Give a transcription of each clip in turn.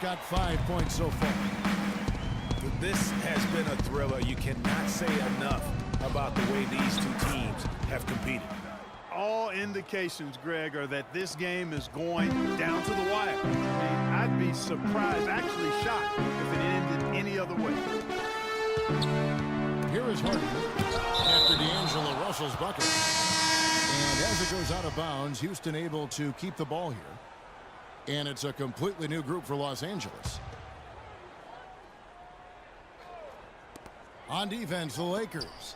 got 5 points so far. This has been a thriller. You cannot say enough about the way these two teams have competed. All indications, Greg, are that this game is going down to the wire. I mean, I'd be surprised, actually shocked, if it ended any other way. Here is Harden after D'Angelo Russell's bucket. And as it goes out of bounds, Houston able to keep the ball here. And it's a completely new group for Los Angeles. On defense, the Lakers.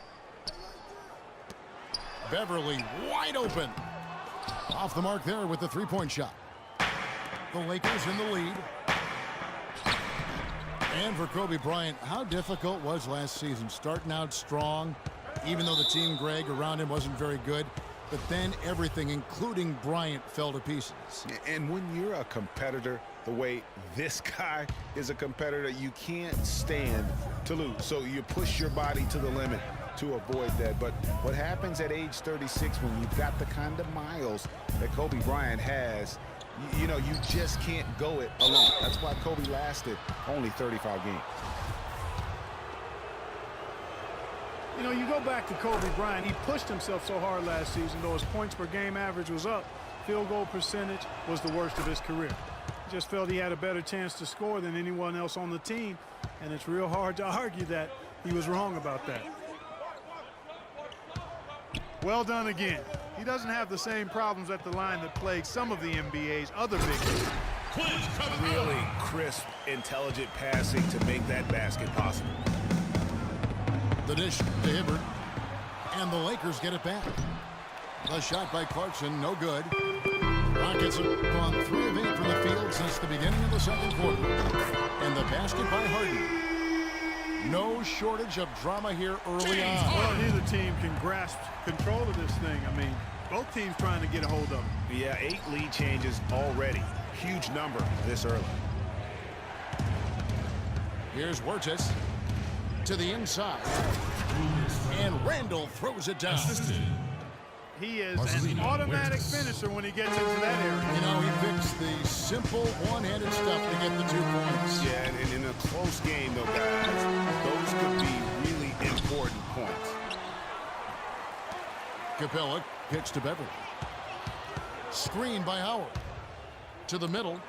Beverly wide open. Off the mark there with the three-point shot. The Lakers in the lead. And for Kobe Bryant, how difficult was last season? Starting out strong, even though the team, Greg, around him wasn't very good. But then everything, including Bryant, fell to pieces. And when you're a competitor, the way this guy is a competitor, you can't stand to lose. So you push your body to the limit to avoid that. But what happens at age 36 when you've got the kind of miles that Kobe Bryant has, you know, you just can't go it alone. That's why Kobe lasted only 35 games. You know, you go back to Kobe Bryant, he pushed himself so hard last season, though his points per game average was up, field goal percentage was the worst of his career. He just felt he had a better chance to score than anyone else on the team, and it's real hard to argue that he was wrong about that. Well done again. He doesn't have the same problems at the line that plague some of the NBA's other big leagues. Really crisp, intelligent passing to make that basket possible. The dish to Hibbert, and the Lakers get it back. The shot by Clarkson, no good. Rockets have gone 3 of 8 from the field since the beginning of the second quarter. And the basket by Harden. No shortage of drama here early on. Well, neither team can grasp control of this thing. I mean, both teams trying to get a hold of it. Yeah, 8 lead changes already. Huge number this early. Here's Wirtz to the inside. And Randall throws it down. He is an automatic finisher when he gets into that area. You know, he picks the simple one-handed stuff to get the 2 points. Yeah, and in a close game, though, guys, those could be really important points. Capella kicks to Beverly. Screen by Howard. To the middle.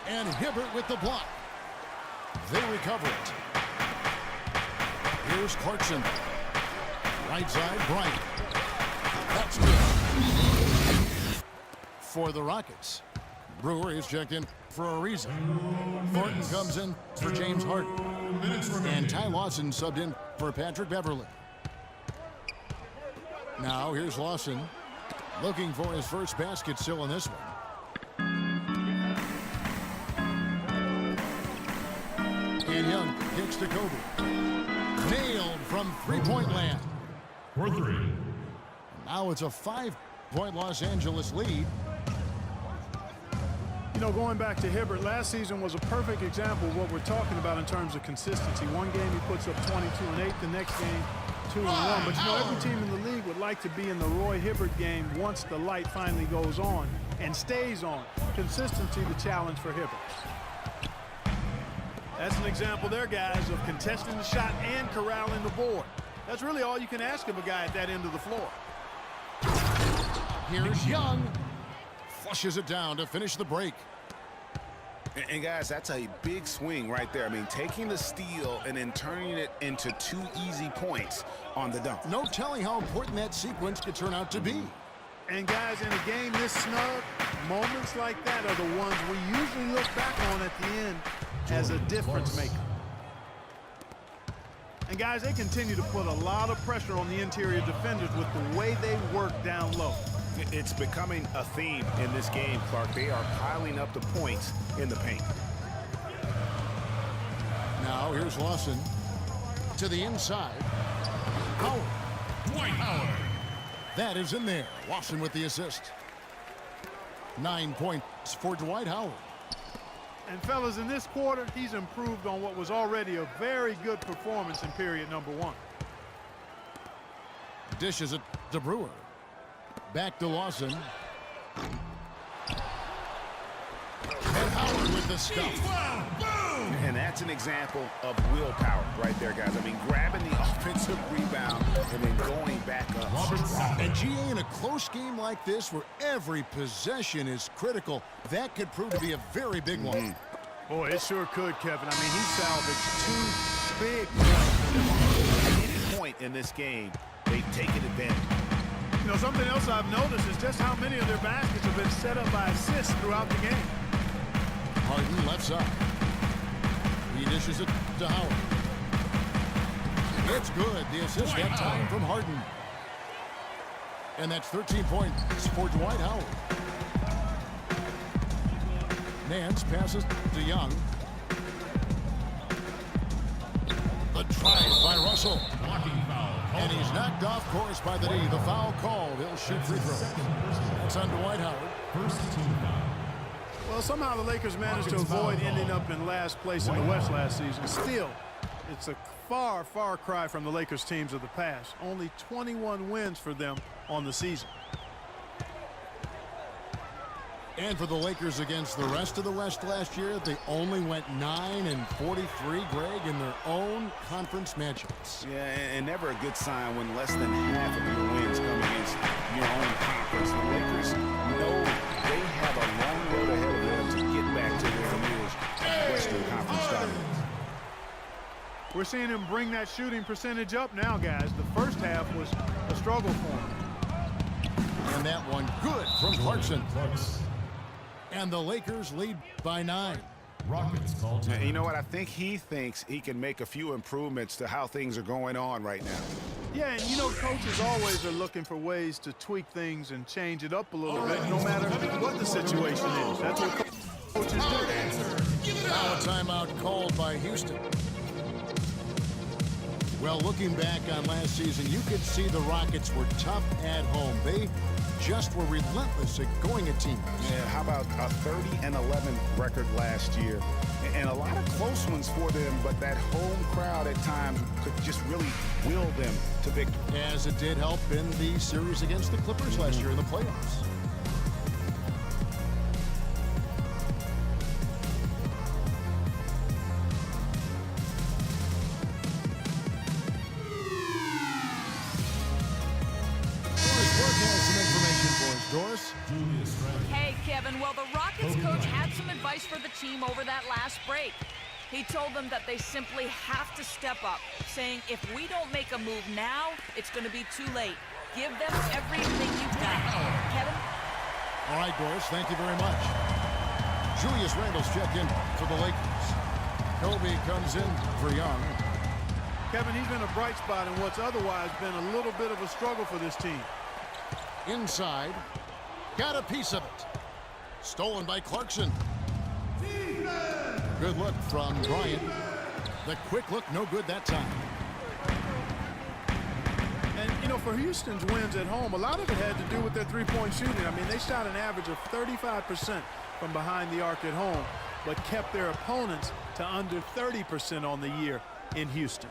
And Hibbert with the block. They recover it. Here's Clarkson. Right side, Bryant. That's good. For the Rockets. Brewer is checked in for a reason. Thornton comes in for James Harden. And Ty Lawson subbed in for Patrick Beverly. Now here's Lawson looking for his first basket still in this one. And Young kicks to Kobe. Nailed from three-point land. For 3. Now it's a 5-point Los Angeles lead. You know, going back to Hibbert, last season was a perfect example of what we're talking about in terms of consistency. One game he puts up 22 and 8, the next game 2 and 1. But you know, every team in the league would like to be in the Roy Hibbert game once the light finally goes on and stays on. Consistency, the challenge for Hibbert. That's an example there, guys, of contesting the shot and corralling the board. That's really all you can ask of a guy at that end of the floor. Here's Young. Flushes it down to finish the break. And guys, that's a big swing right there. I mean, taking the steal and then turning it into 2 easy points on the dunk. No telling how important that sequence could turn out to be. And guys, in a game this snug, moments like that are the ones we usually look back on at the end as a difference maker. And guys, they continue to put a lot of pressure on the interior defenders with the way they work down low. It's becoming a theme in this game, Clark. They are piling up the points in the paint. Now here's Lawson to the inside. Howard. Dwight Howard. That is in there. Lawson with the assist. 9 points for Dwight Howard. And fellas, in this quarter, he's improved on what was already a very good performance in period number 1. Dishes it to Brewer. Back to Lawson. And Howard with with the stuff. And that's an example of willpower right there, guys. I mean, grabbing the offensive rebound and then going back up. And GA, in a close game like this where every possession is critical, that could prove to be a very big one. Boy, it sure could, Kevin. I mean, he salvaged 2 big At any point in this game, they've taken advantage. You know, something else I've noticed is just how many of their baskets have been set up by assists throughout the game. Harden left side. He dishes it to Howard. It's good. The assist that time from Harden. And that's 13 points for Dwight Howard. Nance passes to Young. The drive by Russell. And he's knocked off course by the D. The foul called. He'll shoot free throws. That's on Dwight Howard. First team foul. Well, somehow the Lakers managed to avoid ending up in last place in the West last season. Still, it's a far, far cry from the Lakers teams of the past. Only 21 wins for them on the season. And for the Lakers against the rest of the West last year, they only went 9-43, Greg, in their own conference matchups. Yeah, and never a good sign when less than half of your wins come against your own conference. The Lakers know they have a long road ahead of them to get back to their years Western Conference dominance. We're seeing him bring that shooting percentage up now, guys. The first half was a struggle for him. And that one good from Clarkson. And the Lakers lead by 9. Rockets called to. You know what? I think he thinks he can make a few improvements to how things are going on right now. Yeah, and you know, coaches always are looking for ways to tweak things and change it up a little bit, no matter what the situation is. That's what coaches do. Now a timeout called by Houston. Well, looking back on last season, you could see the Rockets were tough at home. They just were relentless at going at teams. Yeah, how about a 30-11 record last year? And a lot of close ones for them, but that home crowd at times could just really will them to victory. As it did help in the series against the Clippers last year in the playoffs. Hey, Kevin. Well, the Rockets coach had some advice for the team over that last break. He told them that they simply have to step up, saying if we don't make a move now, it's going to be too late. Give them everything you've got. Kevin? All right, Doris, thank you very much. Julius Randle's checked in for the Lakers. Kobe comes in for Young. Kevin, he's been a bright spot in what's otherwise been a little bit of a struggle for this team. Inside. Got a piece of it. Stolen by Clarkson. Good look from Bryant. The quick look, no good that time. And, you know, for Houston's wins at home, a lot of it had to do with their three-point shooting. I mean, they shot an average of 35% from behind the arc at home, but kept their opponents to under 30% on the year in Houston.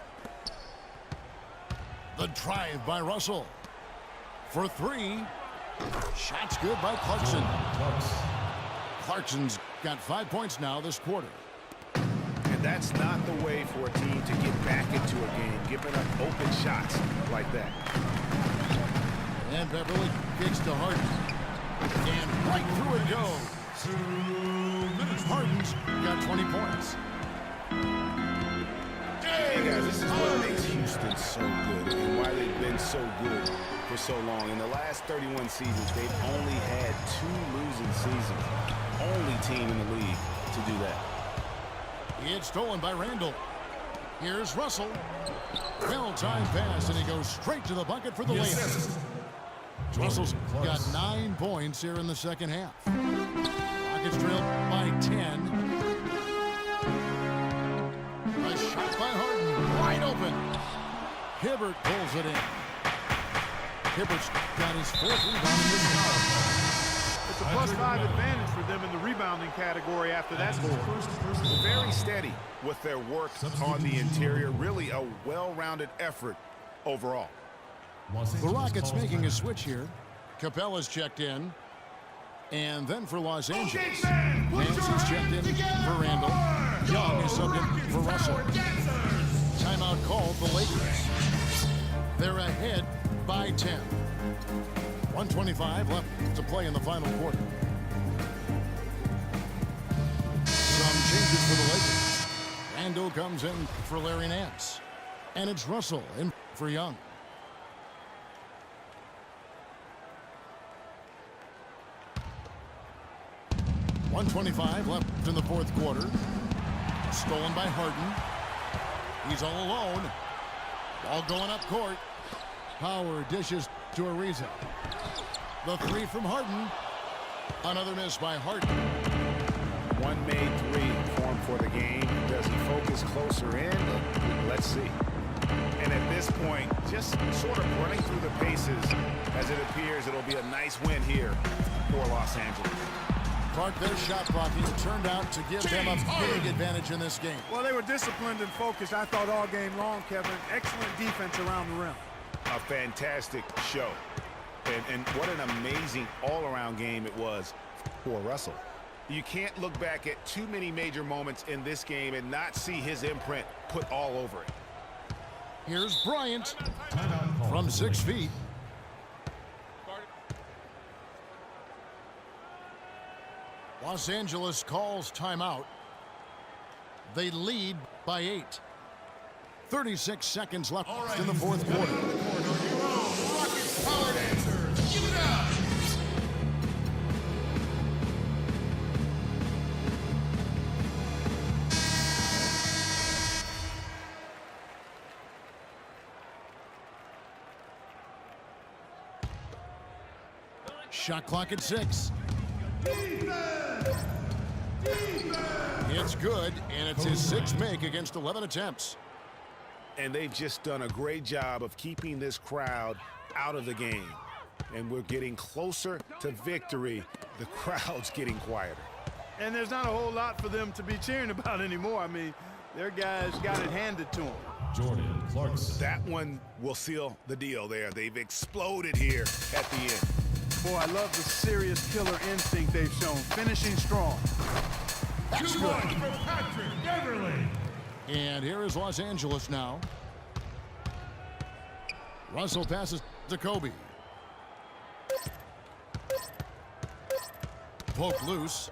The drive by Russell. For 3. Shots good by Clarkson. Clarkson's got 5 points now this quarter. And that's not the way for a team to get back into a game, giving up open shots like that. And Beverly kicks to Harden. And right through it goes. Harden's got 20 points. Hey guys, this is what makes Houston so good and why they've been so good for so long. In the last 31 seasons, they've only had 2 losing seasons. Only team in the league to do that. It's stolen by Randle. Here's Russell. Well-timed pass, and he goes straight to the bucket for the layup. Russell's got 9 points here in the second half. Rockets trail by 10. A shot by Harden, wide open. Hibbert pulls it in. Hibbert's got his 4th rebound in this half. It's a +5 advantage for them in the rebounding category after that score. Very steady with their work on the interior. Really a well-rounded effort overall. The Rockets making a switch here. Capella's checked in. And then for Los Angeles, Nance is checked in for Randall. Young is subbed in for Russell. Timeout called the Lakers. They're ahead by 10. 1:25 left to play in the final quarter. Some changes for the Lakers. Randall comes in for Larry Nance. And it's Russell in for Young. .125 left in the fourth quarter. Stolen by Harden. He's all alone. Ball going up court. Power dishes to Ariza. The three from Harden. Another miss by Harden. One made three form for the game. Does he focus closer in? Let's see. And at this point, just sort of running through the paces as it appears it'll be a nice win here for Los Angeles. Clark, their shot blocking turned out to give them a big advantage in this game. Well, they were disciplined and focused, I thought, all game long, Kevin. Excellent defense around the rim. A fantastic show. And what an amazing all-around game it was for Russell. You can't look back at too many major moments in this game and not see his imprint put all over it. Here's Bryant from 6 feet. Los Angeles calls timeout. They lead by 8. 36 seconds left in the fourth quarter. Rockets Power Dancers, give it up! Shot clock at 6. It's good, and it's his 6th make against 11 attempts. And they've just done a great job of keeping this crowd out of the game. And we're getting closer to victory. The crowd's getting quieter. And there's not a whole lot for them to be cheering about anymore. I mean, their guys got it handed to them. Jordan Clarkson. That one will seal the deal there. They've exploded here at the end. Boy, I love the serious killer instinct they've shown, finishing strong. That's good. For Patrick Beverly. And here is Los Angeles now. Russell passes to Kobe. Poke loose.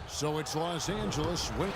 So it's Los Angeles with